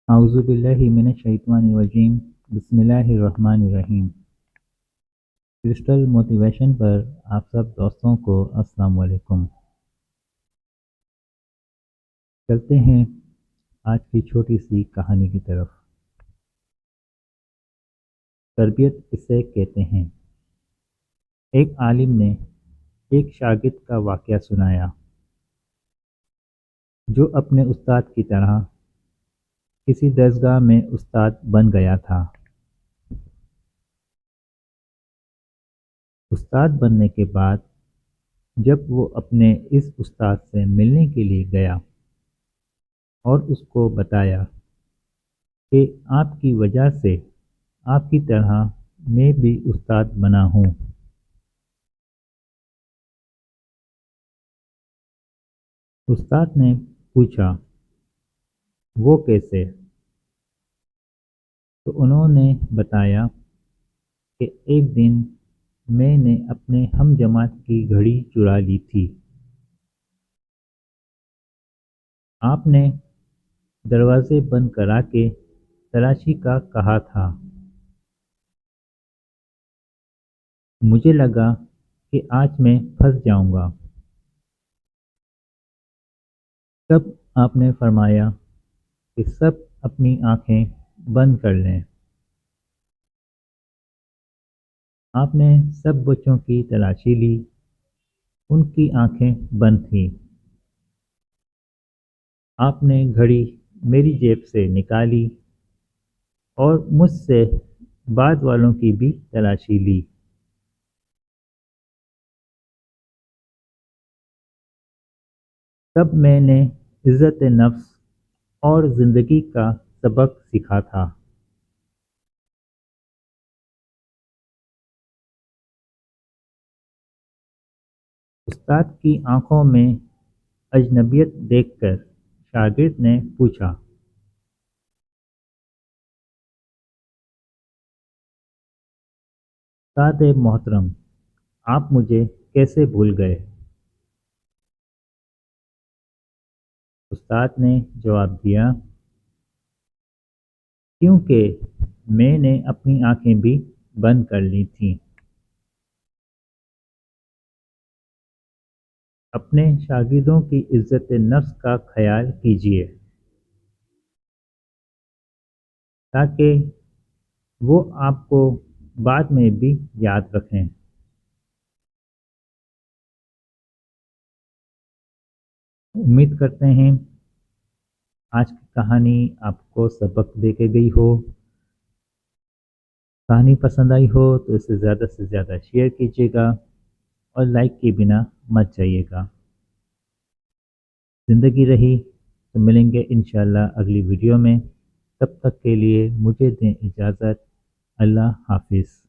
اعوذ باللہ من الشیطان الرجیم بسم اللہ الرحمن الرحیم۔ کرسٹل موٹیویشن پر آپ سب دوستوں کو السلام علیکم۔ چلتے ہیں آج کی چھوٹی سی کہانی کی طرف۔ تربیت اسے کہتے ہیں۔ ایک عالم نے ایک شاگرد کا واقعہ سنایا جو اپنے استاد کی طرح کسی درسگاہ میں استاد بن گیا تھا۔ استاد بننے کے بعد جب وہ اپنے اس استاد سے ملنے کے لیے گیا اور اس کو بتایا کہ آپ کی وجہ سے آپ کی طرح میں بھی استاد بنا ہوں، استاد نے پوچھا وہ کیسے؟ تو انہوں نے بتایا کہ ایک دن میں نے اپنے ہم جماعت کی گھڑی چرا لی تھی۔ آپ نے دروازے بند کرا کے تلاشی کا کہا تھا۔ مجھے لگا کہ آج میں پھنس جاؤں گا۔ تب آپ نے فرمایا کہ سب اپنی آنکھیں بند کر لیں۔ آپ نے سب بچوں کی تلاشی لی، ان کی آنکھیں بند تھیں۔ آپ نے گھڑی میری جیب سے نکالی اور مجھ سے بعد والوں کی بھی تلاشی لی۔ تب میں نے عزت نفس اور زندگی کا سبق سیکھا تھا۔ استاد کی آنکھوں میں اجنبیت دیکھ کر شاگرد نے پوچھا، استاد محترم، آپ مجھے کیسے بھول گئے؟ استاد نے جواب دیا، کیونکہ میں نے اپنی آنکھیں بھی بند کر لی تھیں۔ اپنے شاگردوں کی عزت نفس کا خیال کیجیے تاکہ وہ آپ کو بعد میں بھی یاد رکھیں۔ امید کرتے ہیں آج کی کہانی آپ کو سبق دے کے گئی ہو۔ کہانی پسند آئی ہو تو اسے زیادہ سے زیادہ شیئر کیجیے گا اور لائک کے بنا مت جائیے گا۔ زندگی رہی تو ملیں گے انشاءاللہ اگلی ویڈیو میں۔ تب تک کے لیے مجھے دیں اجازت۔ اللہ حافظ۔